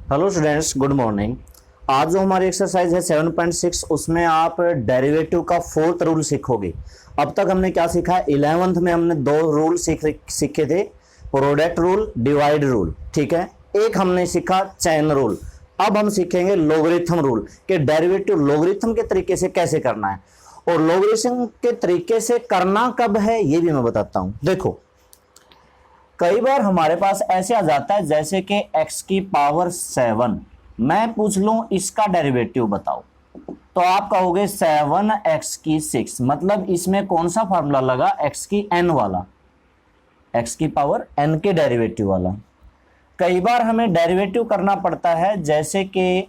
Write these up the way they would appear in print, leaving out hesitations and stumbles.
Hello students, good morning. आज जो हमारी एक्सरसाइज है 7.6, उसमें आप डेरिवेटिव का फोर्थ रूल सीखोगे। अब तक हमने क्या सीखा है? 11th में हमने दो रूल सीखे थे, प्रोडक्ट रूल, डिवाइड रूल। ठीक है, एक हमने सीखा चैन रूल। अब हम सीखेंगे लोगरिथम रूल कि डेरिवेटिव लोगरिथम के तरीके से कैसे करना है, और लोगरिथम के तरीके से करना कब है ये भी मैं बताता हूं। देखो, कई बार हमारे पास ऐसे आ जाता है जैसे कि x की पावर 7, मैं पूछ लूं इसका डेरिवेटिव बताओ, तो आप कहोगे 7x की 6, मतलब इसमें कौन सा फार्मूला लगा? x की n वाला, x की पावर n के डेरिवेटिव वाला। कई बार हमें डेरिवेटिव करना पड़ता है जैसे कि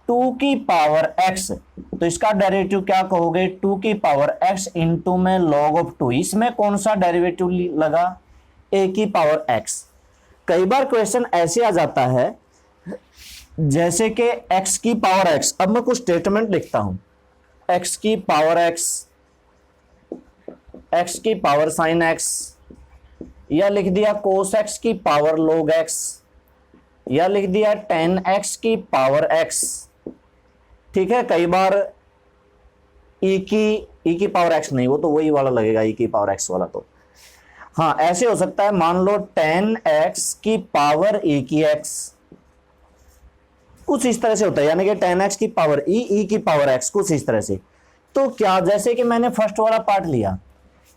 2 की पावर x, तो इसका डेरिवेटिव क्या कहोगे? 2 की पावर x इंटू में log ऑफ 2, इसमें कौन सा डेरिवेटिव लगा? a की पावर x। कई बार क्वेश्चन ऐसे आ जाता है जैसे कि x की पावर x, अब मैं कुछ स्टेटमेंट लिखता हूं, x की पावर x, x की पावर साइन x, या लिख दिया cos x की पावर log x, या लिख दिया tan x की पावर x। ठीक है, कई बार e की पावर x नहीं, वो तो वही वाला लगेगा, e की पावर x वाला। तो हाँ, ऐसे हो सकता है, मान लो tan x की पावर e की x, कुछ इस तरह से होता है, यानी कि tan x की पावर e की पावर x, कुछ इस तरह से। तो क्या, जैसे कि मैंने फर्स्ट वाला पार्ट लिया,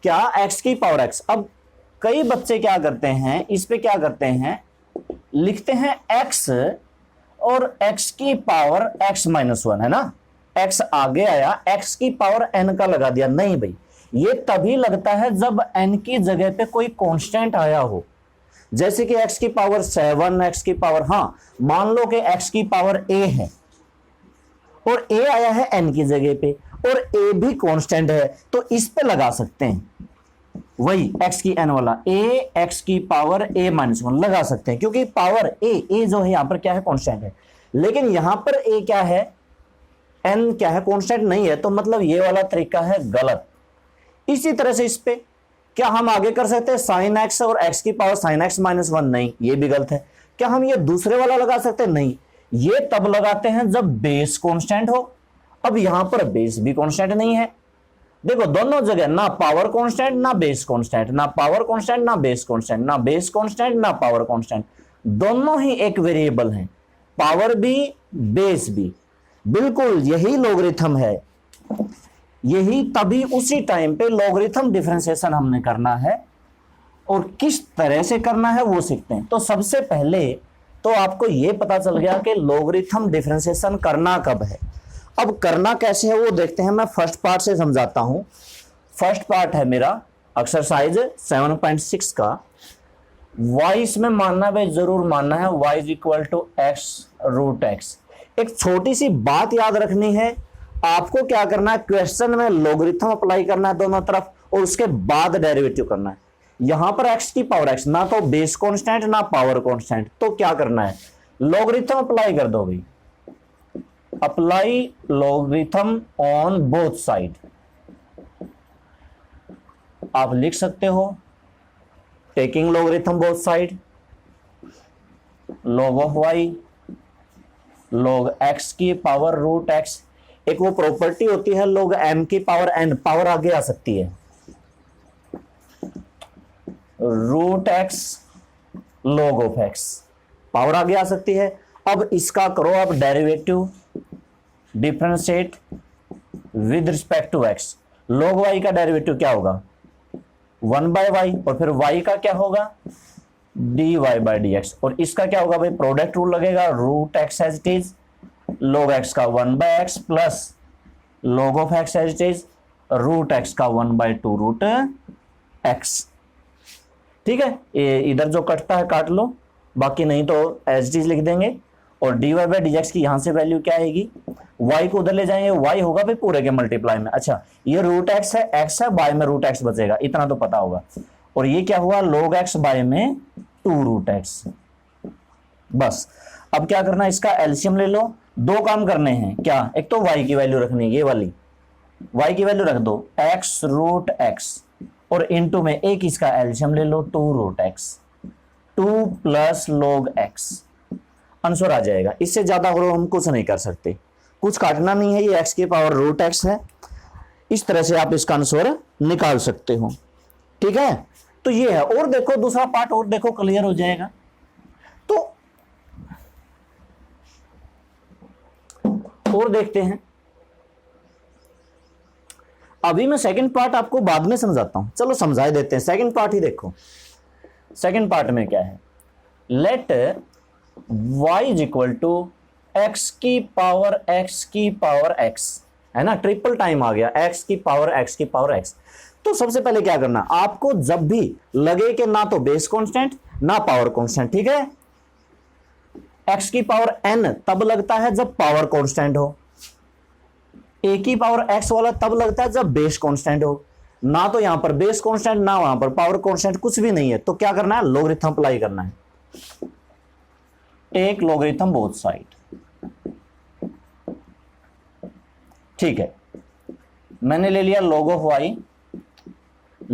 क्या x की पावर x। अब कई बच्चे क्या करते हैं, इस पे क्या करते हैं, लिखते हैं x और x की पावर x माइनस 1 है ना, x आगे आया, x की पावर n का लगा दिया। नहीं भाई, ये तभी लगता है जब n की जगह पे कोई कांस्टेंट आया हो, जैसे कि x की पावर 7, x की पावर, हाँ मान लो कि x की पावर a है और a आया है n की जगह पे, और a भी कांस्टेंट है, तो इस पे लगा सकते हैं वही x की n वाला, a x की पावर a माइनस 1 लगा सकते हैं, क्योंकि पावर a जो है यहां पर क्या है? कांस्टेंट है। लेकिन यहां पर a क्या है? n क्या है? कांस्टेंट नहीं है, तो मतलब ये वाला तरीका है गलत। इसी तरह से इस पे क्या हम आगे कर सकते हैं? साइन x और x की पावर साइन x माइनस 1, नहीं ये भी गलत है। क्या हम ये दूसरे वाला लगा सकते हैं? नहीं, ये तब लगाते हैं जब बेस कांस्टेंट हो। अब यहां पर बेस भी कांस्टेंट नहीं है। देखो, दोनों जगह ना पावर कांस्टेंट ना बेस कांस्टेंट, ना पावर कांस्टेंट ना बेस कांस्टेंट, ना बेस कांस्टेंट ना पावर कांस्टेंट, दोनों ही एक वेरिएबल हैं, पावर भी बेस भी। बिल्कुल यही लोगरिथम है, यही तभी उसी टाइम पे लोगरिथम डिफरेंशिएशन हमने करना है, और किस तरह से करना है वो सीखते हैं। तो सबसे पहले तो आपको यह पता चल गया कि लोगरिथम डिफरेंशिएशन करना कब है। अब करना कैसे है वो देखते हैं। मैं फर्स्ट पार्ट से समझाता हूं। फर्स्ट पार्ट है मेरा एक्सरसाइज 7.6 का। y इसमें मानना भाई जरूर मानना है, y is equal to x root x. एक छोटी सी बात याद रखनी है, आपको क्या करना है, क्वेश्चन में लोगरिथम अप्लाई करना है दोनों तरफ, और उसके बाद डेरिवेटिव करना है। यहां पर x की पावर x, ना तो बेस कांस्टेंट ना पावर कांस्टेंट, तो क्या करना है, लोगरिथम अप्लाई कर दो भाई। Apply logarithm on both side. आप लिख सकते हो taking logarithm both side, log of y log x की पावर रूट x। एक वो प्रॉपर्टी होती है log m की पावर n, पावर आगे आ सकती है, root x log of x, power आगे आ सकती है। अब इसका करो आप derivative, differentiate with respect to x। log y का डेरिवेटिव क्या होगा? 1/y, और फिर y का क्या होगा? dy/dx। और इसका क्या होगा भाई? प्रोडक्ट रूल लगेगा, root x as it is, log x का 1/x plus log of x as it is, root x का 1/2 रूट x। ठीक है, ये इधर जो कटता है काट लो, बाकी नहीं तो एज इट इज लिख देंगे। और dy/dx की यहां से वैल्यू क्या आएगी? y को उधर ले जाएंगे, y होगा भाई पूरे के मल्टीप्लाई में। अच्छा, ये रूट x है, x है, y में रूट x बचेगा, इतना तो पता होगा। और ये क्या हुआ? log x y में 2 रूट x। बस, अब क्या करना है, इसका एलसीएम ले लो। दो काम करने हैं, क्या? एक तो y की वैल्यू रखनी है, ये वाली y की वैल्यू रख दो, x रूट x, और इनटू में एक इसका एलसीएम ले लो, 2 root x, 2 plus log x, answer आ जाएगा। इससे ज्यादा और हम कुछ नहीं कर सकते, कुछ काटना नहीं है, ये x की पावर रूट x है। इस तरह से आप इसका आंसर निकाल सकते हो, ठीक है। तो ये है, और देखो दूसरा पार्ट और देखो, क्लियर हो जाएगा। तो और देखते हैं, अभी मैं सेकंड पार्ट आपको बाद में समझाता हूं, चलो समझा देते हैं। सेकंड पार्ट ही देखो, सेकंड पार्ट में क्या है, let y is equal to x की पावर x, है ना, ट्रिपल टाइम आ गया, x की पावर x। तो सबसे पहले क्या करना, आपको जब भी लगे कि ना तो बेस कांस्टेंट ना पावर कांस्टेंट, ठीक है, x की पावर n तब लगता है जब पावर कांस्टेंट हो, a की पावर x वाला तब लगता है जब बेस कांस्टेंट हो। ना तो यहां पर बेस कांस्टेंट ना वहां पर पावर कांस्टेंट, कुछ भी नहीं है, तो क्या करना है, लॉगरिथम अप्लाई करना है। टेक लॉगरिथम बोथ साइड, ठीक है। मैंने ले लिया log of y,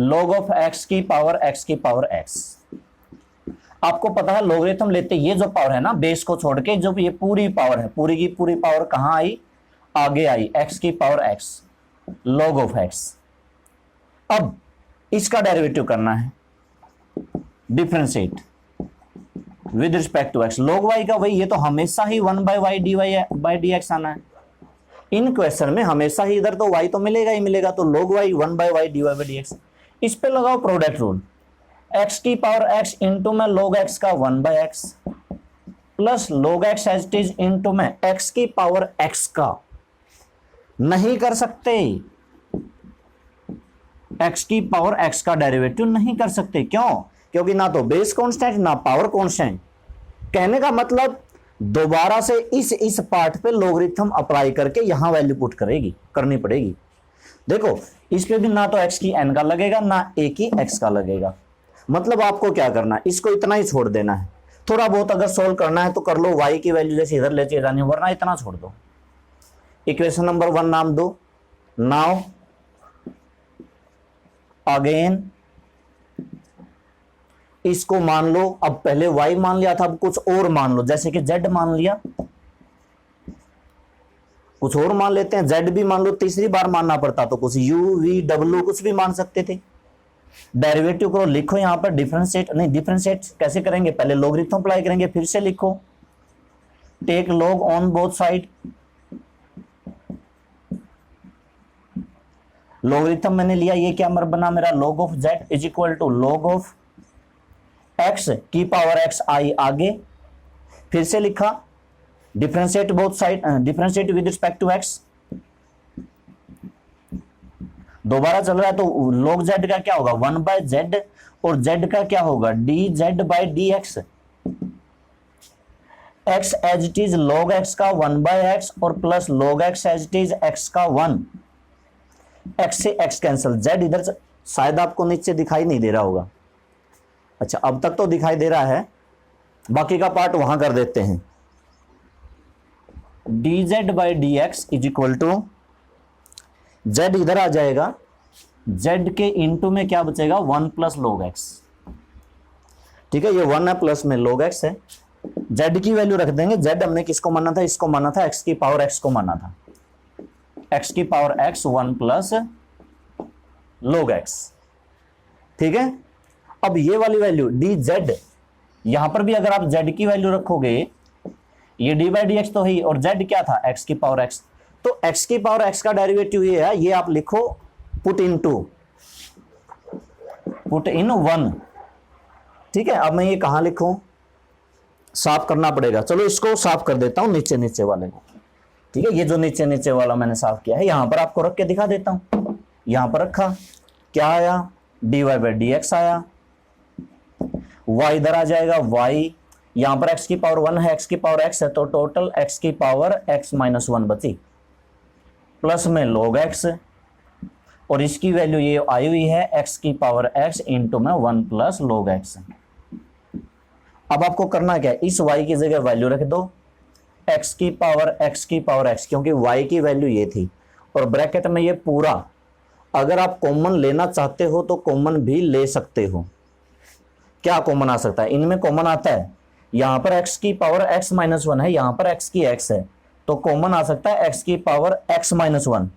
log of x की पावर x। आपको पता है लॉगरिथम लेते ये जो पावर है ना, बेस को छोड़ के जो ये पूरी पावर है, पूरी की पूरी पावर कहां आई, आगे आई, x की power x, log of x। अब इसका डेरिवेटिव करना है, differentiate with respect to x, log y का वही, ये तो हमेशा ही 1/y dy/dx आना है। इन क्वेश्चन में हमेशा ही इधर तो y तो मिलेगा ही मिलेगा, तो log y 1/y dy/dx। इस पे लगाओ प्रोडक्ट रूल, x की पावर x इंटू में log x का 1/x plus log x as it is into में x की पावर x का। नहीं कर सकते, x की पावर x का डेरिवेटिव नहीं कर सकते, क्यों, क्योंकि ना तो बेस कांस्टेंट ना पावर कांस्टेंट। कहने का मतलब दोबारा से इस पार्ट पे लॉगरिथम अप्लाई करके यहां वैल्यू पुट करनी पड़ेगी। देखो इस पे भी ना तो x की n का लगेगा ना a की x का लगेगा, मतलब आपको क्या करना है, इसको इतना ही छोड़ देना है। थोड़ा बहुत अगर सोल्व करना है तो कर लो, y की वैल्यू जैसे इधर लेके जानी, वरना इतना छोड़ दो। इक्वेशन नंबर 1 नाम दो, नाउ अगेन इसको मान लो, अब पहले y मान लिया था, अब कुछ और मान लो, जैसे कि z मान लिया, कुछ और मान लेते हैं, z भी मान लो, तीसरी बार मानना पड़ता तो कुछ u v w कुछ भी मान सकते थे। डेरिवेटिव करो, लिखो यहां पर डिफरेंशिएट, नहीं डिफरेंशिएट कैसे करेंगे, पहले लॉगरिथम अप्लाई करेंगे, फिर से लिखो take log on both side. Logarithm मैंने लिया, ये क्या बना मेरा, log of z is equal to log of x की पावर x आई आगे, फिर से लिखा differentiate both side, differentiate with respect to x। दोबारा चल रहा है तो log z का क्या होगा 1/z, और z का क्या होगा dz/dx। x as it is log x का 1/x और plus log x as it is x का 1, x से x कैंसिल, z इधर से शायद आपको नीचे दिखाई नहीं दे रहा होगा, अच्छा अब तक तो दिखाई दे रहा है, बाकी का पार्ट वहां कर देते हैं। dz/dx is equal to z इधर आ जाएगा, z के इंटू में क्या बचेगा 1 प्लस log x, ठीक है, ये 1 है प्लस में log x है। z की वैल्यू रख देंगे, z हमने किसको माना था, इसको माना था, x की पावर x को माना था, x की power x 1 plus log x, ठीक है। अब ये वाली वैल्यू dz, यहां पर भी अगर आप z की वैल्यू रखोगे, ये d/dx तो ही, और z क्या था x की पावर x, तो x की पावर x का डेरिवेटिव ये है, ये आप लिखो पुट इन 1, ठीक है। अब मैं ये कहां लिखूं, साफ करना पड़ेगा, चलो इसको साफ कर देता हूं, नीचे वाले को, ठीक है। ये जो नीचे वाला मैंने साफ किया है, यहां पर आपको रख के दिखा देता हूं। यहां पर रखा, क्या आया dy/dx आया, y इधर आ जाएगा, y यहां पर x की पावर 1 है, x की पावर x है, तो टोटल x की पावर x - 1 बची, प्लस में log x, और इसकी वैल्यू ये आई हुई है x की पावर x इंटू में 1 प्लस log x। अब आपको करना क्या है, इस y की जगह वैल्यू रख दो, x की पावर x, क्योंकि y की वैल्यू ये थी, और ब्रैकेट में ये पूरा, अगर आप कॉमन लेना चाहते हो तो कॉमन भी ले सकते हो। क्या कॉमन आ सकता है, इनमें कॉमन आता है, यहां पर x की पावर x माइनस 1 है, यहां पर x की x है, तो कॉमन आ सकता है x की पावर x माइनस 1।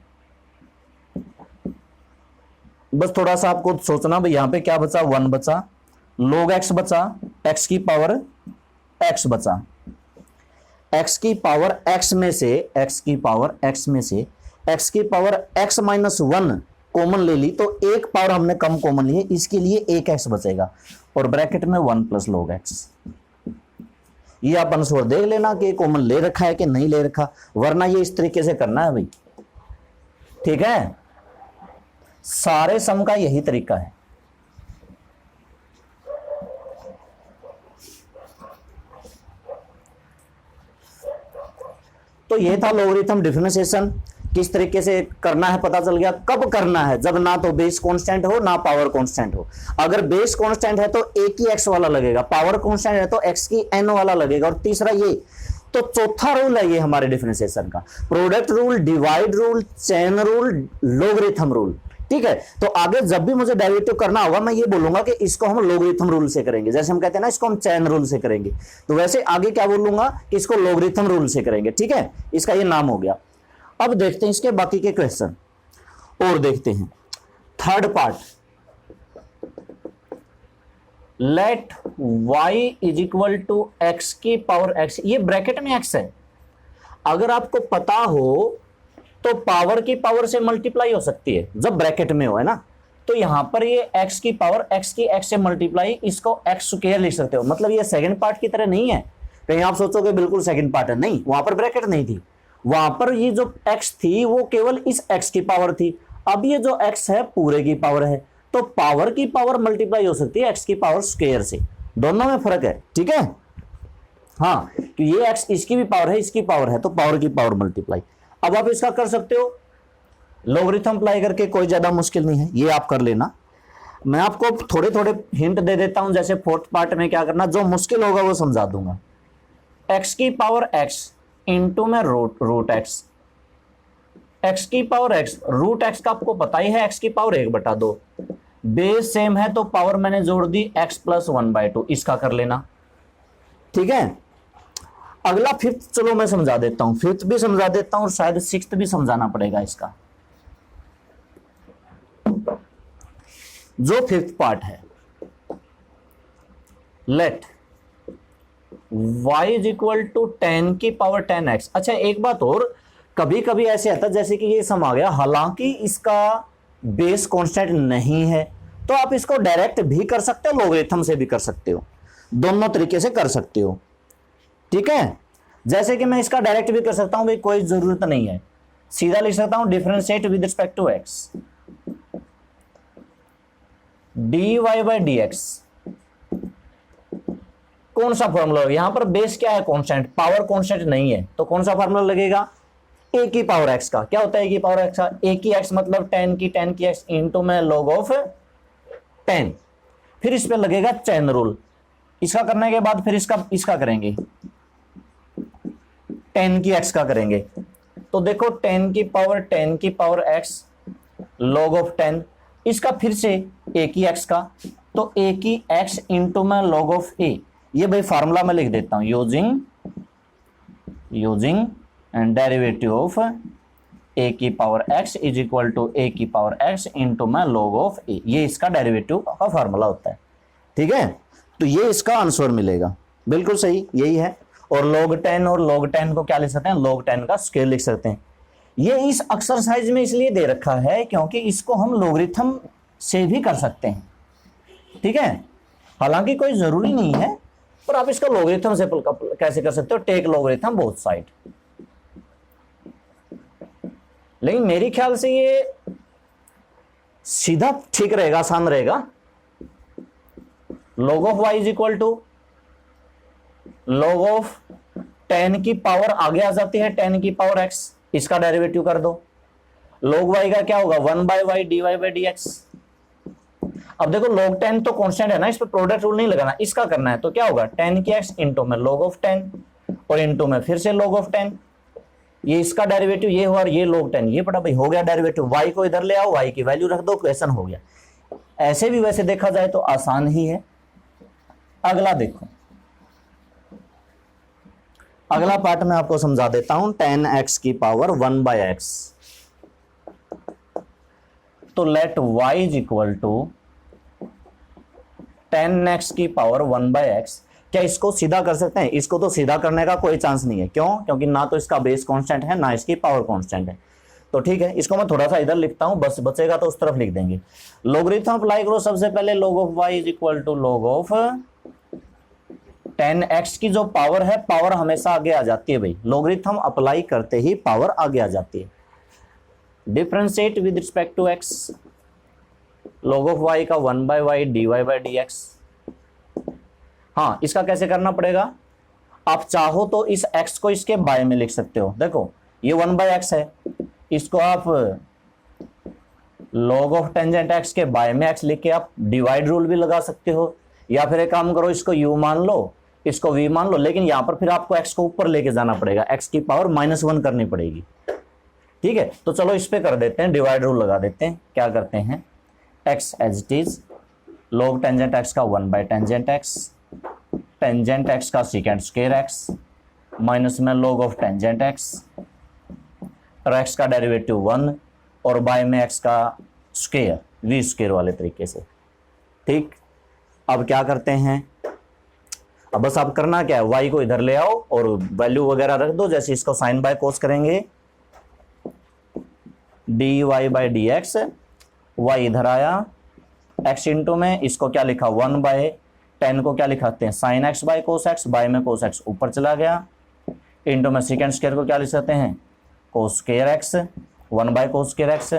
बस थोड़ा सा आपको सोचना भाई, यहां पे क्या बचा, 1 बचा, log x बचा, x की पावर x बचा, x की पावर x में से x की पावर x में से x की पावर x माइनस 1 कॉमन ले ली, तो एक पावर हमने कम कॉमन ली है, इसके लिए एक x बचेगा और ब्रैकेट में 1 प्लस log x। ये आप आंसर देख लेना कि कॉमन ले रखा है कि नहीं ले रखा, वरना ये इस तरीके से करना है भाई, ठीक है। सारे सम का यही तरीका है। तो ये था लॉगरिथम डिफरेंशिएशन, किस तरीके से करना है पता चल गया। कब करना है, जब ना तो बेस कांस्टेंट हो ना पावर कांस्टेंट हो। अगर बेस कांस्टेंट है तो एक ही x वाला लगेगा, पावर कांस्टेंट है तो x की n वाला लगेगा, और तीसरा ये, तो चौथा रूल है ये हमारे डिफरेंशिएशन का, product rule, divide rule, chain rule, logarithm rule, ठीक है। तो आगे जब भी मुझे डेरिवेटिव करना होगा मैं ये बोलूंगा कि इसको हम लॉगरिथम रूल से करेंगे, जैसे हम कहते हैं ना इसको हम चेन रूल से करेंगे, तो वैसे आगे क्या बोलूंगा कि इसको लॉगरिथम रूल से करेंगे, ठीक है। इसका ये नाम हो गया। अब देखते हैं इसके बाकी के क्वेश्चन और देखते हैं। Third part, let y is equal to x की पावर x, ये ब्रैकेट में x है, अगर आपको पता हो तो पावर की पावर से मल्टीप्लाई हो सकती है जब ब्रैकेट में हो, है ना। तो यहां पर ये x की पावर x की x से मल्टीप्लाई, इसको x स्क्वायर लिख सकते हो, मतलब ये सेकंड पार्ट की तरह नहीं है। कहीं आप सोचोगे बिल्कुल सेकंड पार्ट है, नहीं, वहां पर ब्रैकेट नहीं थी, वहां पर ये जो x थी वो केवल इस x की पावर थी, अब ये जो x है पूरे की पावर है, तो पावर की पावर मल्टीप्लाई हो सकती है x की पावर स्क्वायर से, दोनों में फर्क है, ठीक है। हाँ, तो ये x इसकी भी पावर है, इसकी पावर है, तो पावर की पावर मल्टीप्लाई। अब आप इसका कर सकते हो लॉगरिथम अप्लाई करके, कोई ज्यादा मुश्किल नहीं है, ये आप कर लेना। मैं आपको थोड़े थोड़े हिंट दे देता हूं, जैसे फोर्थ पार्ट में क्या करना, जो मुश्किल होगा वो समझा दूंगा। x की पावर x इंटू में रूट एक्स, x की पावर x, रूट x का आपको पता ही है x की पावर 1/2, बेस सेम है तो पावर मैंने जोड़ दी x प्लस 1/2, इसका कर लेना, ठीक है। अगला फिफ्थ, चलो मैं समझा देता हूं, फिफ्थ भी समझा देता हूं और शायद सिक्स्थ भी समझाना पड़ेगा इसका। जो फिफ्थ पार्ट है, let y is equal to 10 की पावर 10x। अच्छा एक बात और, कभी कभी ऐसे आता है जैसे कि ये सम आ गया, हालांकि इसका बेस कांस्टेंट नहीं है, तो आप इसको डायरेक्ट भी कर सकते हो, लॉगरिथम से भी कर सकते हो, दोनों तरीके से कर सकते हो, ठीक है। जैसे कि मैं इसका डायरेक्ट भी कर सकता हूं भाई, कोई जरूरत नहीं है, सीधा लिख सकता हूं differentiate with respect to x, dy by dx। कौन सा फॉर्मूला, यहां पर बेस क्या है, कांस्टेंट, पावर कांस्टेंट नहीं है, तो कौन सा फॉर्मूला लगेगा, a की पावर x का। क्या होता है a की पावर x का, a की x मतलब 10 की x इंटू में log ऑफ 10, फिर इस पे लगेगा चेन रूल, इसका करने के बाद फिर इसका करेंगे 10 की x का करेंगे, तो देखो 10 की पावर x log ऑफ 10, इसका फिर से a की x का, तो a की x इंटू में log ऑफ a, ये भाई फार्मूला में लिख देता हूं, using and derivative of a की power x is equal to a की पावर x इंटू में log ऑफ a, ये इसका डेरिवेटिव का फार्मूला होता है, ठीक है। तो ये इसका आंसर मिलेगा, बिल्कुल सही यही है। और log 10 और log 10 को क्या लिख सकते हैं, log 10 का स्क्वायर लिख सकते हैं। ये इस एक्सरसाइज में इसलिए दे रखा है क्योंकि इसको हम लॉगरिथम से भी कर सकते हैं, ठीक है। हालांकि कोई जरूरी नहीं है, पर आप इसको लॉगरिथम से कैसे कर सकते हो, टेक लॉगरिथम बोथ साइड। लेकिन मेरे ख्याल से ये सीधा ठीक रहेगा, आसान रहेगा। log of y is equal to log of 10 की पावर आगे आ जाती है 10 की पावर x, इसका डेरिवेटिव कर दो, log y का क्या होगा 1/y dy बाई dx। अब देखो log 10 तो कांस्टेंट है ना, इस पर प्रोडक्ट रूल नहीं लगाना, इसका करना है, तो क्या होगा 10 की x इंटू में log ऑफ 10 और इंटू में फिर से log ऑफ 10, ये इसका डेरिवेटिव ये हुआ और ये log 10, ये पता भाई हो गया डेरिवेटिव, y को इधर ले आओ, y की वैल्यू रख दो, क्वेश्चन हो गया। ऐसे भी वैसे देखा जाए तो आसान ही है। अगला देखो, अगला पार्ट मैं आपको समझा देता हूं, tan x की पावर 1/x। तो let y is equal to tan x की पावर 1/x। क्या इसको सीधा कर सकते हैं? इसको तो सीधा करने का कोई चांस नहीं है। क्यों? क्योंकि ना तो इसका बेस कांस्टेंट है ना इसकी पावर कांस्टेंट है। तो ठीक है, इसको मैं थोड़ा सा इधर लिखता हूं, बस बचेगा तो उस तरफ लिख देंगे। लोगरिथम अप्लाई करो सबसे पहले, log of y is equal to log of tan x की जो पावर है, पावर हमेशा आगे आ जाती है भाई, लोगरिथम अप्लाई करते ही पावर आगे आ जाती है। Differentiate with respect to x, log of y का 1/y dy/dx। हाँ, इसका कैसे करना पड़ेगा? आप चाहो तो इस x को इसके बाय में लिख सकते हो। देखो ये 1/x है, इसको आप log ऑफ टेंजेंट x के बाय में x लिख के आप डिवाइड रूल भी लगा सकते हो, या फिर एक काम करो, इसको u मान लो, इसको v मान लो, लेकिन यहां पर फिर आपको x को ऊपर लेके जाना पड़ेगा, x की पावर -1 करनी पड़ेगी। ठीक है, तो चलो इस पे कर देते हैं, डिवाइड रूल लगा देते हैं। क्या करते हैं, x as it is, log tangent x का 1/टेंजेंट x, टेंजेंट x का सेकेंड स्क्वायर x, माइनस में log ऑफ टेंजेंट x, और x का डेरिवेटिव 1, और बाय में x का स्क्वायर, v स्क्वायर वाले तरीके से। ठीक, अब क्या करते हैं, अब बस आप करना क्या है, y को इधर ले आओ और वैल्यू वगैरह रख दो, जैसे इसको साइन बाय कोस करेंगे, dy/dx, y इधर आया, x इंटू में इसको क्या लिखा 1/10 को क्या लिखाते हैं sine x by cos x, by में कोस x ऊपर चला गया, इंटू में सेकेंड स्क्वायर को क्या लिख सकते हैं कोस स्क्वायर x, 1/कोस स्क्वायर x,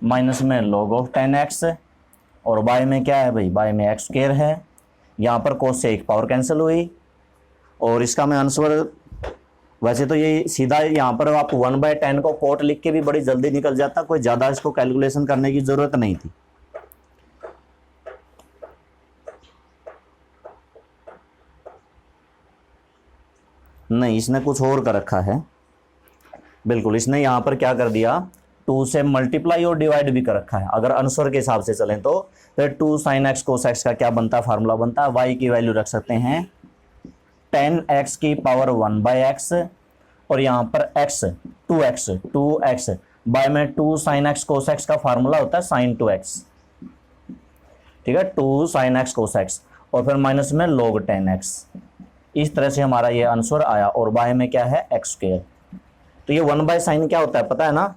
माइनस में log ऑफ 10x, और बाय में क्या है भाई, बाय में x स्क्वायर है, यहाँ पर कोस से एक पावर कैंसिल हुई, और इसका मैं आंसर, वैसे तो ये सीधा यहाँ पर आप 1/10 को कोट लिख के भी बड़ी जल्दी निकल जाता, कोई ज़्यादा इसको कैलकुलेशन करने की ज़रूरत नहीं थी। नहीं, इसने कुछ और कर रखा है, बिल्कुल इसने यहाँ पर क्या कर दिया, 2 से मल्टीप्लाई और डिवाइड भी कर रखा है। अगर आंसर के हिसाब से चलें तो फिर 2 sin x cos x का क्या बनता है, फार्मूला बनता है, y की वैल्यू रख सकते हैं tan x की पावर 1/x, और यहाँ पर x 2x बाय में 2 sin x cos x का फार्मूला होता है sin 2x। ठीक है, 2 sin x cos x, और फिर माइनस में log 10x। इस तरह से हमारा ये आंसर आया, और बाय में क्या है x स्क्वायर। तो ये 1/sin क्या होता है पता है ना,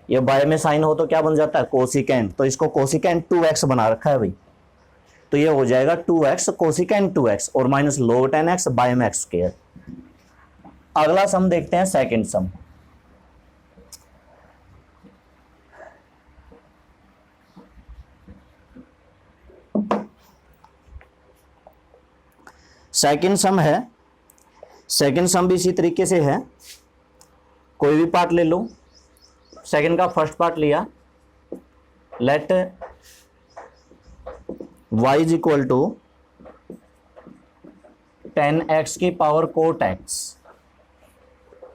ये बाय में साइन हो तो क्या बन जाता है कोसिकेंट, तो इसको कोसिकेंट 2x बना रखा है भाई, तो ये हो जाएगा 2x कोसिकेंट 2x, और माइनस log 10x बाय में x स्क्वायर। अगला सम देखते हैं, सेकंड सम। सेकंड सम है, सेकंड सम भी इसी तरीके से है, कोई भी पार्ट ले लो। सेकंड का फर्स्ट पार्ट लिया, let y is equal to tan x की पावर कोट x।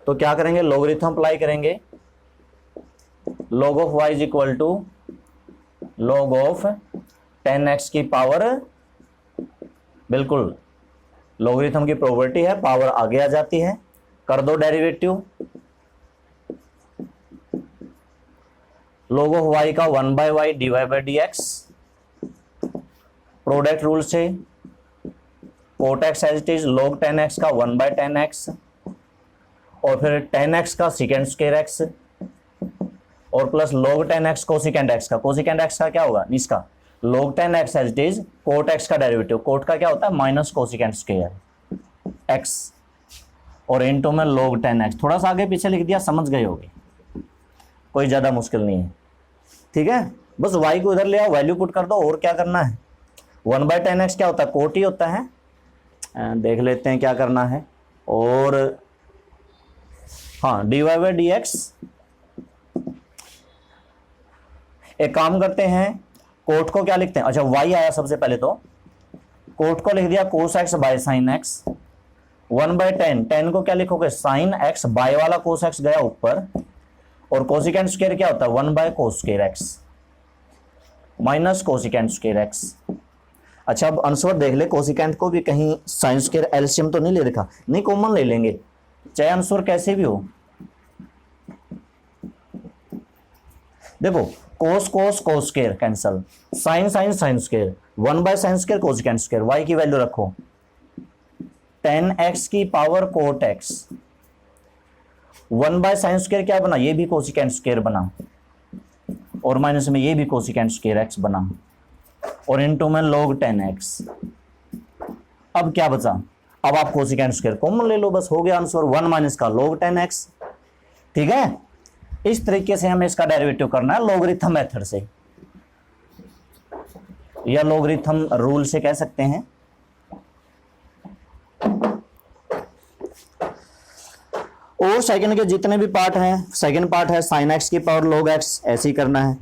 तो क्या करेंगे, लोगरिथम अप्लाई करेंगे, log of y is equal to log of tan x की पावर, बिल्कुल लोगरिथम की प्रॉपर्टी है, पावर आगे आ जाती है, कर दो डेरिवेटिव, log ऑफ y का 1/y dy/dx, प्रोडक्ट रूल से cot x as it is log 10x का 1/10x, और फिर 10x का सेकेंड स्क्वायर x, और plus log 10x cosecant x का, कोसिकेंट x का क्या होगा इसका log 10x as it is cot x का डेरिवेटिव, कोट का क्या होता है माइनस कोसिकेंट स्क्वायर x, और इनटू में log 10x। थोड़ा सा आगे पीछे लिख दिया, समझ गए होगे, कोई ज़्यादा मुश्किल नहीं है। ठीक है, बस y को इधर ले आओ, वैल्यू पुट कर दो, और क्या करना है, 1/10x क्या होता है कोट ही होता है, देख लेते हैं क्या करना है, और हाँ dy/dx। एक काम करते हैं, कोट को क्या लिखते हैं, अच्छा y आया सबसे पहले, तो कोट को लिख दिया cos x बाय sin x, 1/10, 10 को क्या लिखोगे sin x, बाय वाला cos x गया ऊपर, और कोसिकेंट स्क्वायर क्या होता है 1/cos square x minus cosecant square x। अच्छा अब आंसर देख ले, कोसिकेंट को भी कहीं साइन स्क्वायर एलसीएम तो नहीं ले रखा, नहीं कॉमन ले लेंगे, चाहे आंसर कैसे भी हो। देखो cos cos cos square cancel, sine sine sine square, 1/sin square cosecant square, y की वैल्यू रखो 10x की power cot x, 1/sin square क्या बना, ये भी कोसिकेंट स्क्वायर बना, और माइनस में ये भी कोसिकेंट स्क्वायर x बना, और इनटू में log 10x। अब क्या बचा, अब आप कोसिकेंट स्क्वायर कॉमन ले लो, बस हो गया आंसर, 1 माइनस का log 10x। ठीक है, इस तरीके से हमें इसका डेरिवेटिव करना है लॉगरिथम मेथड से, या लॉगरिथम रूल से कह सकते हैं। और सेकंड के जितने भी पार्ट हैं, सेकंड पार्ट है साइन एक्स की पावर log x, ऐसे ही करना है,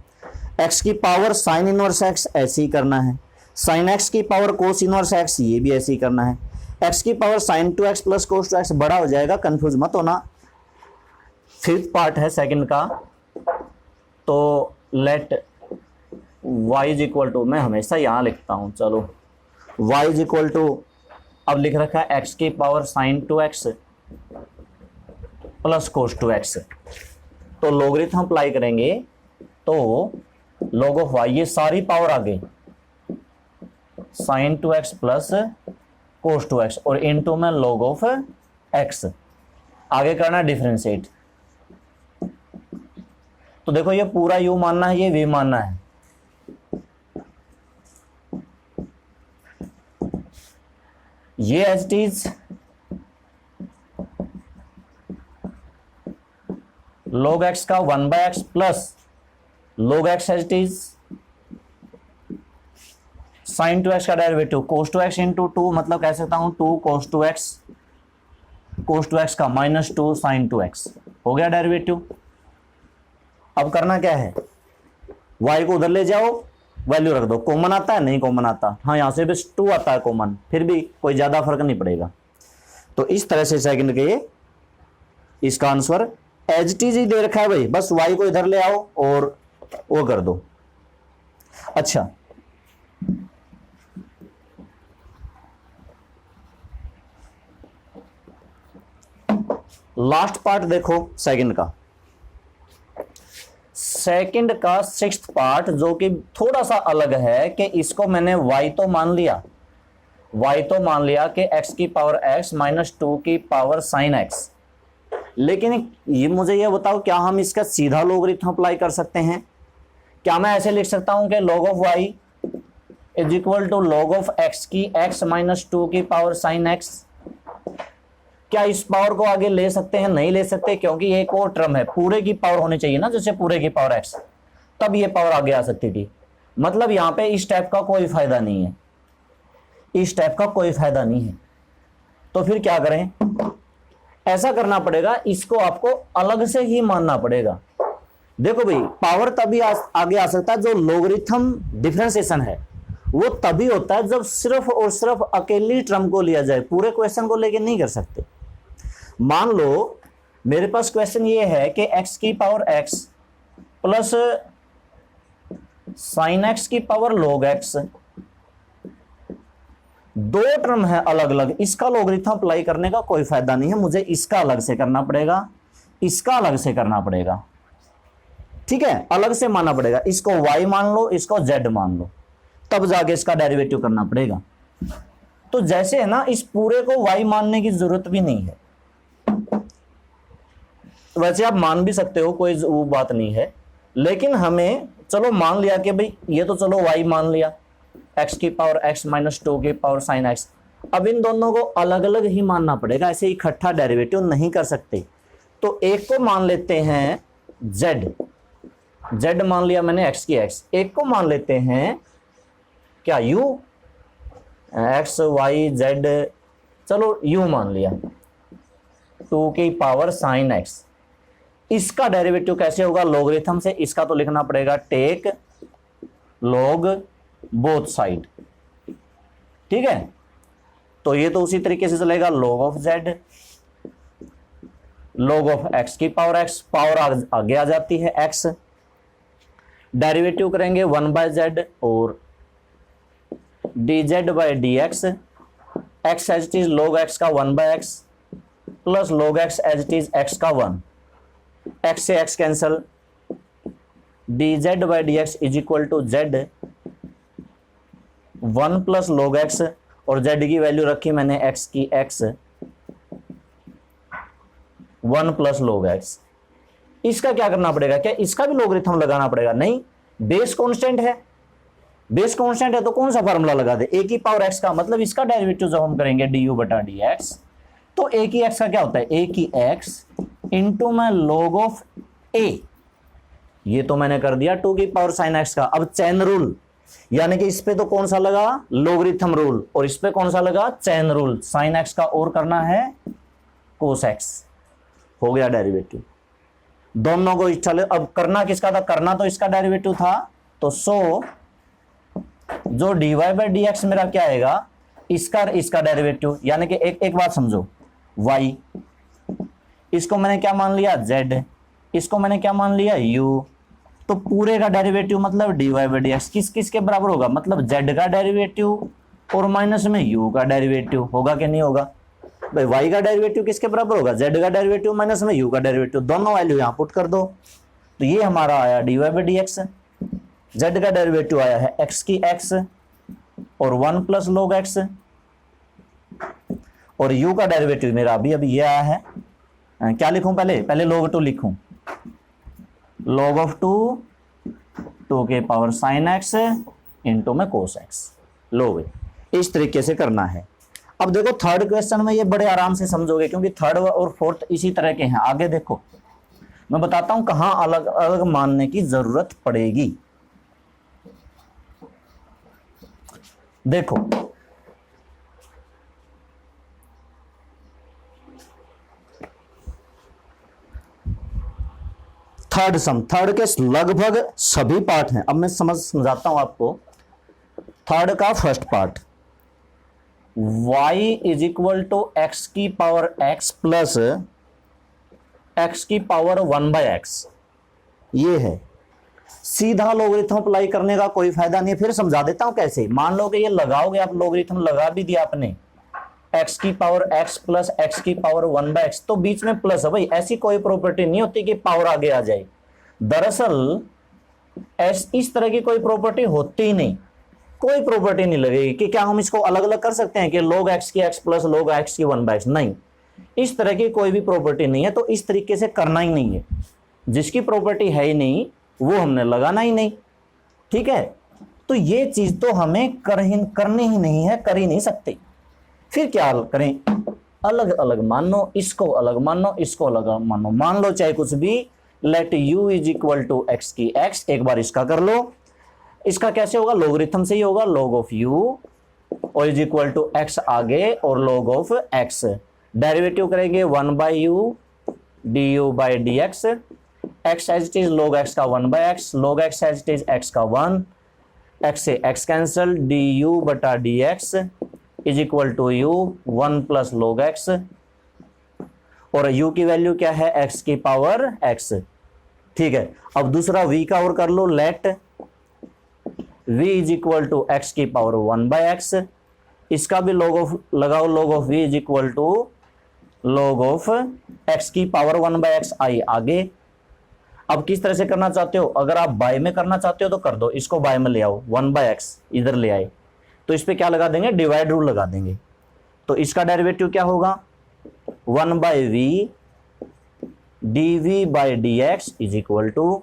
एक्स की पावर साइन इनवर्स एक्स, ऐसे ही करना है, साइन एक्स की पावर कोस इनवर्स एक्स, ये भी ऐसे ही करना है, एक्स की power sign 2x plus cos 2x, बड़ा हो जाएगा, कंफ्यूज मत होना। फिफ्थ पार्ट है सेकंड का, तो let y is equal to, मैं हमेशा यहां लिखता हूं, चलो y इज इक्वल टू, अब लिख रखा है x की power sign 2x plus cos 2x, तो लॉगरिथम अप्लाई करेंगे तो log ऑफ y, ये सारी पावर आ गई sign 2x plus cos 2x, और इनटू में log ऑफ x, आगे करना डिफरेंशिएट। तो देखो ये पूरा u मानना है, ये v मानना है, ये as it is log x का 1/x plus log x as it is sine 2x का डेरिवेटिव cos 2x इंटू 2, मतलब कह सकता हूं 2 cos 2x का माइनस 2 साइन 2x, हो गया डेरिवेटिव। अब करना क्या है, y को उधर ले जाओ, वैल्यू रख दो, कॉमन आता है, नहीं कॉमन आता, हाँ यहां से बस 2 आता है कॉमन, फिर भी कोई ज्यादा फर्क नहीं पड़ेगा। तो इस तरह से सेकंड के ये इसका आंसर एज इट इज ही दे रखा है भाई, बस y को इधर ले आओ और वो कर दो। अच्छा लास्ट पार्ट देखो सेकंड का, सेकंड का सिक्स्थ पार्ट जो कि थोड़ा सा अलग है, कि इसको मैंने y तो मान लिया, कि x की पावर x माइनस 2 की पावर साइन x, लेकिन ये मुझे ये बताओ क्या हम इसका सीधा लॉगरिथम अप्लाई कर सकते हैं? क्या मैं ऐसे लिख सकता हूं कि log of y is equal to log of x की x माइनस 2 की पावर साइन x? क्या इस पावर को आगे ले सकते हैं? नहीं ले सकते, क्योंकि एक और टर्म है, पूरे की पावर होनी चाहिए ना, जैसे पूरे की पावर x, तब ये पावर आगे आ सकती थी। मतलब यहां पे इस टाइप का कोई फायदा नहीं है, इस टाइप का कोई फायदा नहीं है। तो फिर क्या करें, ऐसा करना पड़ेगा, इसको आपको अलग से ही मानना पड़ेगा। देखो भाई पावर तभी आगे आ सकता है, जो लॉगरिथम डिफरेंशिएशन है वो तभी होता है जब सिर्फ और सिर्फ अकेली टर्म को लिया जाए, पूरे क्वेश्चन को लेके नहीं कर सकते। मान लो मेरे पास क्वेश्चन ये है कि x की power x plus sign x की पावर log x, दो टर्म है अलग अलग, इसका लॉगरिथम अप्लाई करने का कोई फायदा नहीं है, मुझे इसका अलग से करना पड़ेगा, इसका अलग से करना पड़ेगा। ठीक है, अलग से मानना पड़ेगा, इसको y मान लो, इसको z मान लो, तब जाके इसका डेरिवेटिव करना पड़ेगा। तो जैसे है ना, इस पूरे को y मानने की जरूरत भी नहीं है, वैसे आप मान भी सकते हो, कोई वो बात नहीं है, लेकिन हमें चलो मान लिया कि भाई ये तो चलो y मान लिया, x की पावर x माइनस 2 की पावर साइन x, अब इन दोनों को अलग अलग ही मानना पड़ेगा, ऐसे इकट्ठा डेरिवेटिव नहीं कर सकते। तो एक को मान लेते हैं z मान लिया मैंने x की x, एक को मान लेते हैं क्या u, x y z, चलो u मान लिया 2 की पावर साइन x। इसका डेरिवेटिव कैसे होगा? लॉगरिथम से। इसका तो लिखना पड़ेगा टेक लॉग बोथ साइड। ठीक है, तो ये तो उसी तरीके से चलेगा, log of z, log of x की पावर x, पावर आगे आ जाती है x, डेरिवेटिव करेंगे 1/z और d z by d x, x as it is log x का 1/x plus log x as it is x का 1, x से x cancel, d z by d x is equal to z 1 plus log x, और z की value रखी मैंने x की x 1 plus log x। इसका क्या करना पड़ेगा, क्या इसका भी लोगरिथम लगाना पड़ेगा? नहीं, बेस कांस्टेंट है, बेस कांस्टेंट है तो कौन सा फार्मूला लगा दे, a की पावर x का, मतलब इसका डेरिवेटिव जब हम करेंगे du बटा dx, तो a की x का क्या होता है, a की x इंटू में log ऑफ a, ये तो मैंने कर दिया 2 की पावर sin x का। अब चैन रूल, यानी कि इस पे तो कौन सा लगा, लोगरिथम रूल, और इस पे कौन सा लगा, चैन रूल। sin x का और करना है cos x, हो गया डेरिवेटिव। दोनों को चले, अब करना किसका था, करना तो इसका डेरिवेटिव था, तो सो जो dy बाई डी एक्स मेरा क्या आएगा, इसका डेरिवेटिव, यानी कि एक बात समझो, y, इसको मैंने क्या मान लिया, z, इसको मैंने क्या मान लिया, u, तो पूरे का डेरिवेटिव मतलब dy बाई डी एक्स किस के बराबर होगा, मतलब z का डेरिवेटिव और माइनस में u का डेरिवेटिव, होगा कि नहीं होगा भाई। y का डेरिवेटिव किसके बराबर होगा, z का डेरिवेटिव माइनस में u का डेरिवेटिव, दोनों वैल्यू यहां पुट कर दो, तो ये हमारा आया dy by d x, z का डेरिवेटिव आया है x की x और 1 प्लस log x, और u का डेरिवेटिव मेरा अभी ये आया है, क्या लिखूं, पहले log 2 लिखूं, log ऑफ 2 के पावर sin x इंटू में cos x, लो इस तरीके से करना है। अब देखो थर्ड क्वेश्चन में ये बड़े आराम से समझोगे, क्योंकि थर्ड और फोर्थ इसी तरह के हैं। आगे देखो मैं बताता हूं कहां अलग अलग मानने की जरूरत पड़ेगी। देखो थर्ड सम, थर्ड के लगभग सभी पार्ट हैं। अब मैं समझाता हूं आपको। थर्ड का first part, y is equal to x की पावर x प्लस एक्स की पावर 1/x, ये है। सीधा लोगरिथम अप्लाई करने का कोई फायदा नहीं है, फिर समझा देता हूं कैसे। मान लो कि ये लगाओगे आप, लोगरिथम लगा भी दिया आपने, x की पावर x प्लस एक्स की पावर 1/x, तो बीच में प्लस है भाई, ऐसी कोई प्रॉपर्टी नहीं होती कि पावर आगे आ जाए। दरअसल इस तरह की कोई प्रॉपर्टी होती ही नहीं, कोई प्रॉपर्टी नहीं लगेगी कि क्या हम इसको अलग अलग कर सकते हैं कि log x की x प्लस log x की 1/x, नहीं, इस तरह की कोई भी प्रॉपर्टी नहीं है, तो इस तरीके से करना ही नहीं है। जिसकी प्रॉपर्टी है ही नहीं वो हमने लगाना ही नहीं, ठीक है। तो ये चीज तो हमें करनी ही नहीं है, कर ही नहीं सकते। फिर क्या करें, अलग अलग मानो, इसको अलग मानो, इसको अलग मानो, मान लो चाहे कुछ भी। Let u is equal to x की x, एक बार इसका कर लो। इसका कैसे होगा, लोगरिथम से ही होगा, log ऑफ u और इज इक्वल टू x आगे और log ऑफ x, डेरिवेटिव करेंगे 1/u du by d x, x as it is log x का 1/x, log x as it is x का 1, x से x cancel, du बटा dx is equal to u 1 plus log x, और u की value क्या है, x की power x, ठीक है। अब दूसरा v का और कर लो, let v is equal to x की पावर 1/x, इसका भी log ऑफ लगाओ, log of v is equal to log of x की पावर 1/x आई आगे। अब किस तरह से करना चाहते हो, अगर आप बाय में करना चाहते हो तो कर दो, इसको बाय में ले आओ, 1/x इधर ले आए, तो इस पे क्या लगा देंगे, डिवाइड रूल लगा देंगे। तो इसका डेरिवेटिव क्या होगा, 1/v dv by dx is equal to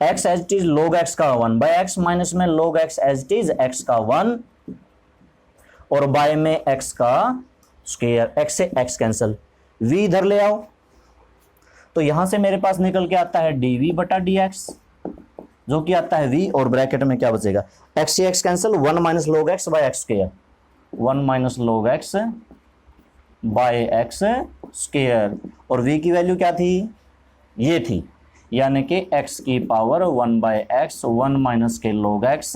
x as it is log x का 1/x माइनस में log x as it is x का 1 और बाय में x का स्क्वायर, x से x कैंसल, v इधर ले आओ, तो यहां से मेरे पास निकल के आता है dv बटा dx, जो कि आता है v, और ब्रैकेट में क्या बचेगा, x से x cancel, 1 minus log x by x square, 1 minus log x by x square, और v की वैल्यू क्या थी, ये थी, यानी कि x की पावर 1/x, 1 माइनस के log x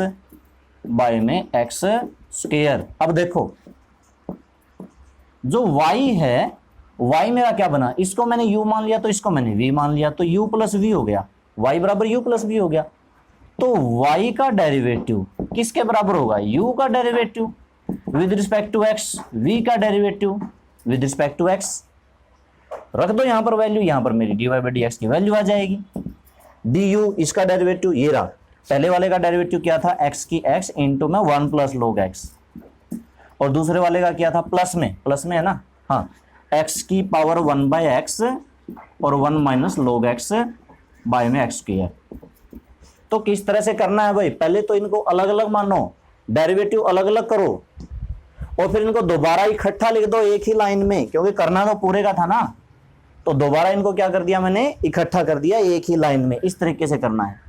बाय में x स्क्वायर। अब देखो जो y है, y मेरा क्या बना, इसको मैंने u मान लिया तो इसको मैंने v मान लिया, तो u प्लस v हो गया, y बराबर u प्लस v हो गया। तो y का डेरिवेटिव किसके बराबर होगा, u का derivative with respect to x, v का derivative with respect to x। रख दो यहां पर वैल्यू, यहां पर मेरी dy बाई डी एक्स की वैल्यू आ जाएगी। du इसका डेरिवेटिव ये रहा, पहले वाले का डेरिवेटिव क्या था, x की x इंटू में 1 प्लस log x, और दूसरे वाले का क्या था, प्लस में है ना, हाँ, x की पावर 1 बाई एक्स और 1 माइनस log x बाय में x की है। तो किस तरह से करना है भाई, पहले तो इनको अलग अलग मानो, डेरिवेटिव अलग अलग करो, और फिर इनको दोबारा इकट्ठा लिख दो एक ही लाइन में, क्योंकि करना तो पूरे का था ना, तो दोबारा इनको क्या कर दिया मैंने, इकट्ठा कर दिया एक ही लाइन में। इस तरीके से करना है।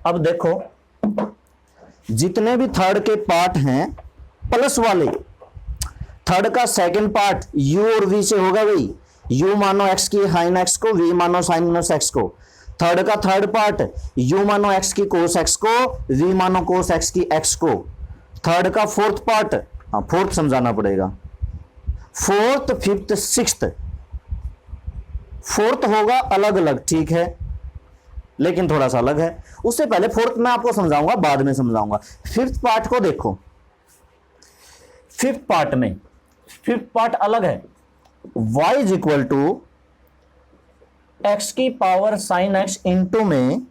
अब देखो जितने भी थर्ड के पार्ट हैं प्लस वाले, थर्ड का सेकंड पार्ट u और v से होगा भाई, u मानो x की हाइन x को, v मानो साइन इनवर्स x को। थर्ड का थर्ड पार्ट u मानो x की कोस x को, v मानो कोस x की x को। थर्ड का फोर्थ पार्ट, हाँ फोर्थ समझाना पड़ेगा, फोर्थ फिफ्थ सिक्स्थ, फोर्थ होगा अलग अलग, ठीक है, लेकिन थोड़ा सा अलग है। उससे पहले फोर्थ मैं आपको समझाऊंगा, बाद में समझाऊंगा। फिफ्थ पार्ट को देखो, फिफ्थ पार्ट में फिफ्थ पार्ट अलग है, y is equal to x की पावर साइन एक्स इंटू में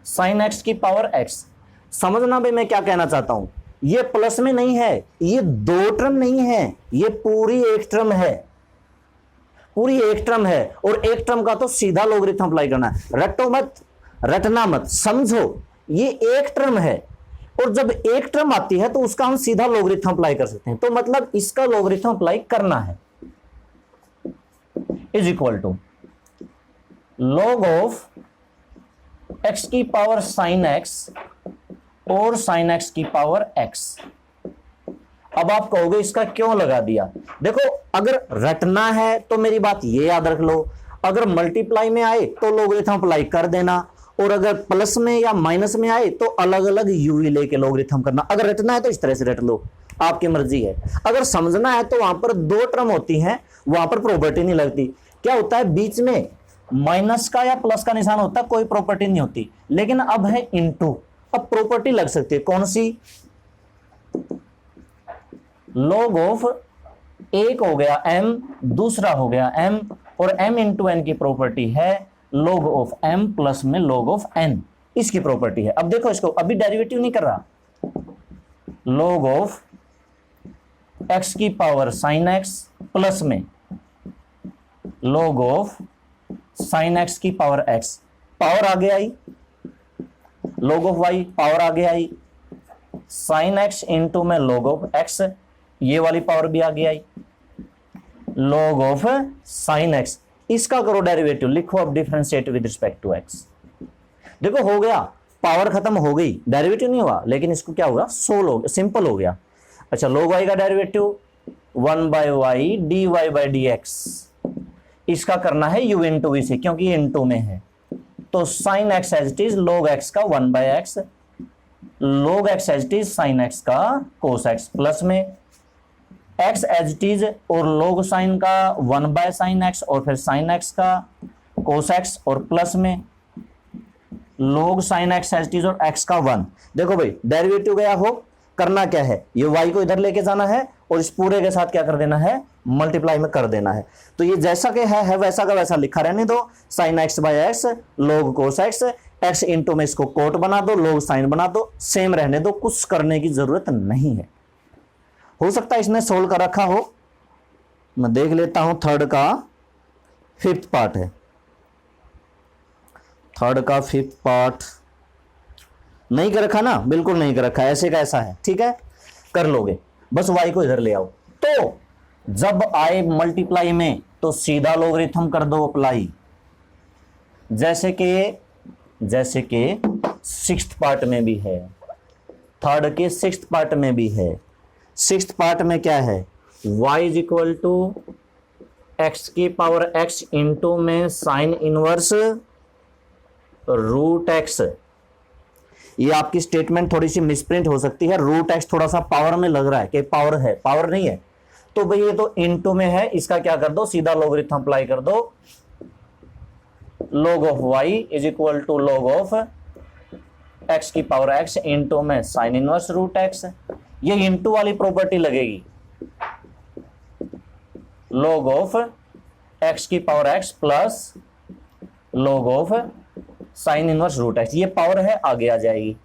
साइन एक्स की पावर एक्स। समझना भाई मैं क्या कहना चाहता हूं, ये प्लस में नहीं है, ये दो टर्म नहीं है, ये पूरी एक टर्म है, पूरी एक टर्म है, और एक टर्म का तो सीधा लॉगरिथम अप्लाई करना है। रटो मत, रटना मत, समझो, ये एक टर्म है, और जब एक टर्म आती है तो उसका हम सीधा लॉगरिथम अप्लाई कर सकते हैं, तो मतलब इसका लॉगरिथम अप्लाई करना है। Is equal to log of x की पावर साइन एक्स और साइन एक्स की पावर एक्स। अब आप कहोगे इसका क्यों लगा दिया, देखो अगर रटना है तो मेरी बात ये याद रख लो, अगर मल्टीप्लाई में आए तो लॉगरिथम अप्लाई कर देना, और अगर प्लस में या माइनस में आए तो अलग अलग यूवी लेके लॉगरिथम करना। अगर रटना है तो इस तरह से रट लो, आपकी मर्जी है। अगर समझना है तो वहां पर दो टर्म होती हैं, वहां पर प्रॉपर्टी नहीं लगती। क्या होता है, बीच में माइनस का या प्लस का निशान होता है, कोई प्रॉपर्टी नहीं होती, लेकिन अब है इनटू, अब प्रॉपर्टी लग सकती है। कौन सी, लॉग ऑफ एक हो गया m, दूसरा हो गया m, और m इंटू एन की प्रॉपर्टी है log ऑफ m प्लस में log ऑफ n, इसकी प्रॉपर्टी है। अब देखो इसको, अभी डेरिवेटिव नहीं कर रहा, log ऑफ x की पावर साइन x प्लस में log ऑफ साइन x की पावर x, पावर आगे आई, log ऑफ y पावर आगे आई, साइन x इंटू में log ऑफ x, ये वाली पावर भी आगे आई, log ऑफ साइन x, इसका करो डेरिवेटिव, लिखो अब differentiate with respect to x। देखो हो गया, पावर खत्म हो गई, डेरिवेटिव नहीं हुआ, लेकिन इसको क्या होगा, सिंपल हो गया। अच्छा, log y का derivative 1 by y d y by d x, इसका करना है u इंटू वी से, क्योंकि ये इंटू में है, तो sine x as it is log x का 1 by x, log x as it is sine x का कोस x, प्लस में x एज इट इज और log साइन का 1 बाय साइन x, और फिर साइन x का कोस x, और plus में log sine x as it is और x का 1। देखो भाई डेरिवेटिव गया हो, करना क्या है, ये y को इधर लेके जाना है और इस पूरे के साथ क्या कर देना है, मल्टीप्लाई में कर देना है। तो ये जैसा कि है वैसा का वैसा लिखा रहने दो, sine x by x log cos x, x into में इसको कोट बना दो, log साइन बना दो, सेम रहने दो, कुछ करने की जरूरत नहीं है। हो सकता है इसने सोल्व कर रखा हो, मैं देख लेता हूं। थर्ड का फिफ्थ पार्ट है, थर्ड का फिफ्थ पार्ट नहीं कर रखा ना, बिल्कुल नहीं कर रखा, ऐसे का ऐसा है, ठीक है, कर लोगे, बस y को इधर ले आओ। तो जब आए मल्टीप्लाई में तो सीधा लॉगरिथम कर दो अप्लाई, जैसे कि सिक्स्थ पार्ट में भी है, थर्ड के सिक्स्थ पार्ट में भी है। सिक्स्थ पार्ट में क्या है, y is equal to x की पावर x इंटू में साइन इनवर्स रूट x, ये आपकी स्टेटमेंट थोड़ी सी मिसप्रिंट हो सकती है, रूट एक्स थोड़ा सा पावर में लग रहा है कि पावर है, पावर नहीं है, तो भाई ये तो इनटू में है, इसका क्या कर दो, सीधा लॉगरिथम अप्लाई कर दो, log of y is equal to log of x की पावर x इनटू में साइन इनवर्स रूट x, ये इनटू वाली प्रॉपर्टी लगेगी, log ऑफ x की power x plus log of sine inverse root x, ये power है, आगे आ जाएगी।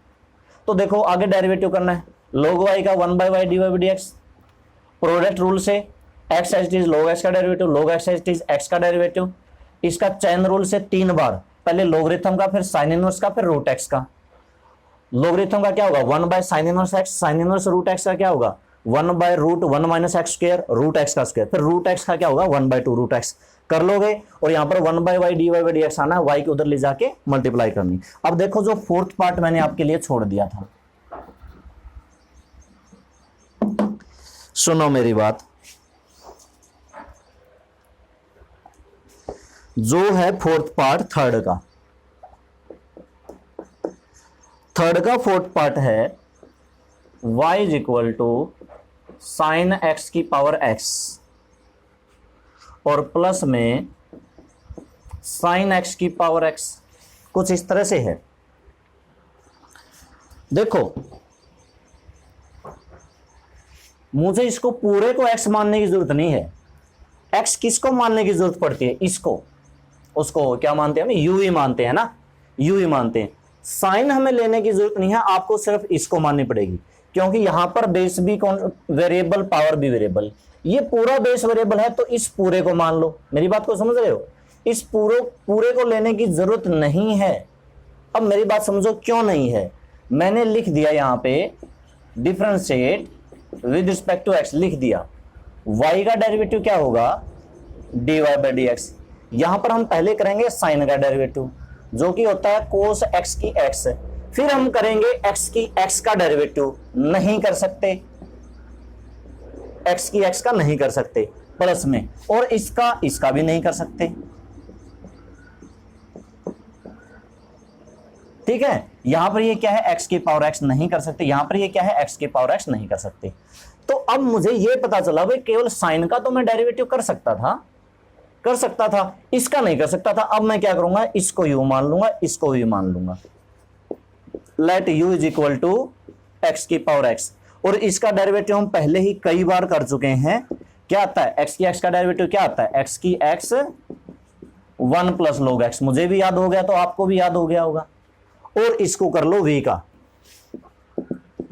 तो देखो आगे डेरिवेटिव करना है, log y का 1/y dy by dx, product rule से x as it is log x का derivative, log x as it is x का डेरिवेटिव, इसका चैन रूल से 3 बार, पहले लॉगरिथम का, फिर साइन इनवर्स का, फिर रूट x का। लॉगरिथम का क्या होगा, 1 sine inverse x, sine inverse root x का क्या होगा 1/√1 minus x square, root x का स्क्वायर, फिर रूट x का क्या होगा 1/2 रूट x कर लोगे, और यहां पर 1/y dy by dx आना, y के उधर ले जाके मल्टीप्लाई करनी। अब देखो जो फोर्थ पार्ट मैंने आपके लिए छोड़ दिया था, सुनो मेरी बात, जो है फोर्थ पार्ट थर्ड का फोर्थ पार्ट है y is equal to sine x की पावर x और प्लस में साइन x की पावर x, कुछ इस तरह से है। देखो मुझे इसको पूरे को x मानने की जरूरत नहीं है, x किसको मानने की जरूरत पड़ती है, इसको, उसको क्या मानते हैं हम, u ही मानते हैं ना, u ही मानते हैं। साइन हमें लेने की जरूरत नहीं है, आपको सिर्फ इसको माननी पड़ेगी, क्योंकि यहां पर बेस भी कौन वेरिएबल, पावर भी वेरिएबल, ये पूरा बेस वेरिएबल है, तो इस पूरे को मान लो। मेरी बात को समझ रहे हो, इस पूरे को लेने की जरूरत नहीं है। अब मेरी बात समझो क्यों नहीं है, मैंने लिख दिया यहां पे differentiate with respect to x लिख दिया, y का डेरिवेटिव क्या होगा dy by dx, यहां पर हम पहले करेंगे साइन का डेरिवेटिव जो कि होता है कोस x की x, फिर हम करेंगे x की x का डेरिवेटिव, नहीं कर सकते, x की x का नहीं कर सकते प्लस में, और इसका भी नहीं कर सकते, ठीक है। यहां पर ये क्या है, x की पावर x नहीं कर सकते, यहां पर ये क्या है, x की पावर x नहीं कर सकते। तो अब मुझे ये पता चला भाई केवल साइन का तो मैं डेरिवेटिव कर सकता था, इसका नहीं कर सकता था। अब मैं क्या करूंगा, इसको u मान लूंगा, इसको v मान लूंगा, let u is equal to x की पावर x, और इसका डेरिवेटिव हम पहले ही कई बार कर चुके हैं। क्या आता है, x की x का डेरिवेटिव क्या आता है, x की x 1 प्लस log x, मुझे भी याद हो गया तो आपको भी याद हो गया होगा। और इसको कर लो v का,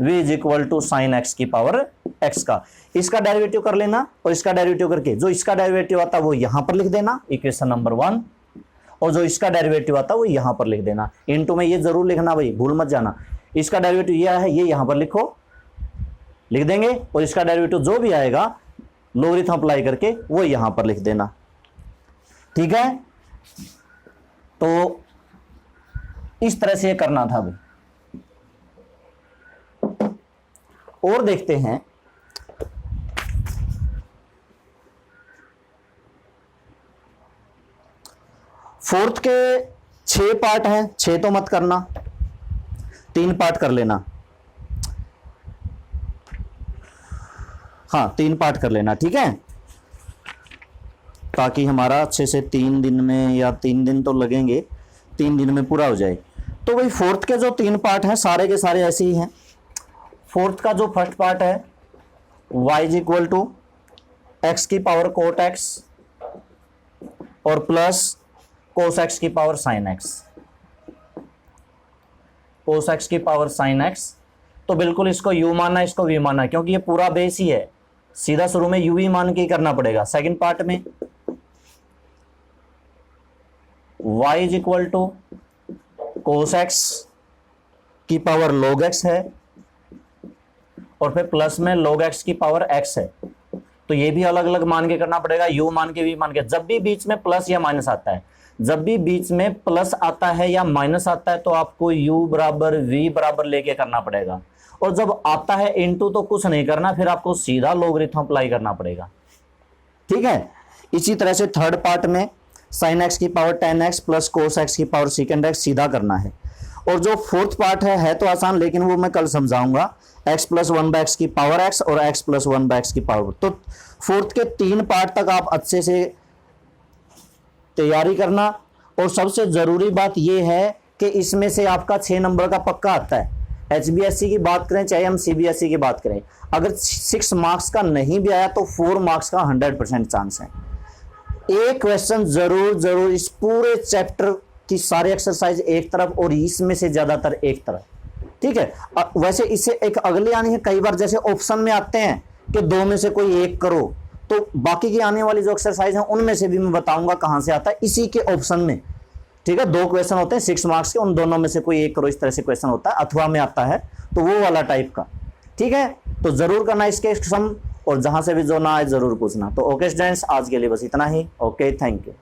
v is equal to sine x की पावर x का, इसका डेरिवेटिव कर लेना, और इसका डेरिवेटिव करके जो इसका डेरिवेटिव आता है वो यहां पर लिख देना, इक्वेशन नंबर 1, और जो इसका डेरिवेटिव आता है वो यहां पर लिख देना, इनटू में ये जरूर लिखना भाई, भूल मत जाना, इसका डेरिवेटिव ये है, ये यहां पर लिख देंगे, और इसका डेरिवेटिव जो भी आएगा लॉगरिथम अप्लाई करके वो यहां पर लिख देना, ठीक है। तो इस तरह से ये करना था भाई। और देखते हैं फोर्थ के 6 पार्ट हैं, 6 तो मत करना, 3 पार्ट कर लेना, हाँ 3 पार्ट कर लेना, ठीक है, ताकि हमारा अच्छे से 3 दिन में, या 3 दिन तो लगेंगे, 3 दिन में पूरा हो जाए। तो भाई फोर्थ के जो 3 पार्ट हैं सारे के सारे ऐसे ही हैं। फोर्थ का जो फर्स्ट पार्ट है y is equal to x की पावर कोट एक्स और प्लस कोस एक्स की power sine x, cos x की पावर साइन एक्स, तो बिल्कुल इसको u मानना, इसको v मानना, क्योंकि ये पूरा बेस ही है, सीधा शुरू में u v मान के ही करना पड़ेगा। सेकंड पार्ट में y is equal to cos x की पावर log x है, और फिर प्लस में log x की पावर x है, तो ये भी अलग अलग मान के करना पड़ेगा, u मान के v मान के। जब भी बीच में प्लस या माइनस आता है, जब भी बीच में प्लस आता है या माइनस आता है, तो आपको u बराबर v बराबर लेके करना पड़ेगा, और जब आता है इनटू तो कुछ नहीं करना, फिर आपको सीधा लॉगरिथम अप्लाई करना पड़ेगा, ठीक है। इसी तरह से थर्ड पार्ट में साइन एक्स की power ten x plus cos x की पावर सेकेंड एक्स सीधा करना है, और जो फोर्थ पार्ट है तो आसान, लेकिन वो मैं कल समझाऊंगा। x प्लस 1/x की पावर x और x प्लस 1/x की पावर। तो फोर्थ के 3 पार्ट तक आप अच्छे से तैयारी करना। और सबसे जरूरी बात यह है कि इसमें से आपका 6 नंबर का पक्का आता है। HBSC की बात करें चाहे हम CBSE की बात करें, अगर 6 मार्क्स का नहीं भी आया तो 4 मार्क्स का 100% चांस है। एक क्वेश्चन जरूर जरूर इस पूरे चैप्टर की सारी एक्सरसाइज एक तरफ और इसमें से ज्यादातर एक तरफ, ठीक है। वैसे इससे एक अगली आनी है, कई बार जैसे ऑप्शन में आते हैं कि 2 में से कोई एक करो, तो बाकी की आने वाली जो एक्सरसाइज है उनमें से भी मैं बताऊंगा कहां से आता है, इसी के ऑप्शन में, ठीक है। 2 क्वेश्चन होते हैं 6 मार्क्स के, उन दोनों में से कोई एक करो, इस तरह से क्वेश्चन होता है, अथवा में आता है, तो वो वाला टाइप का, ठीक है। तो जरूर करना इसके सम, और जहां से भी जो ना आए जरूर पूछना। तो ओके स्टूडेंट्स, आज के लिए बस इतना ही। Okay, thank you.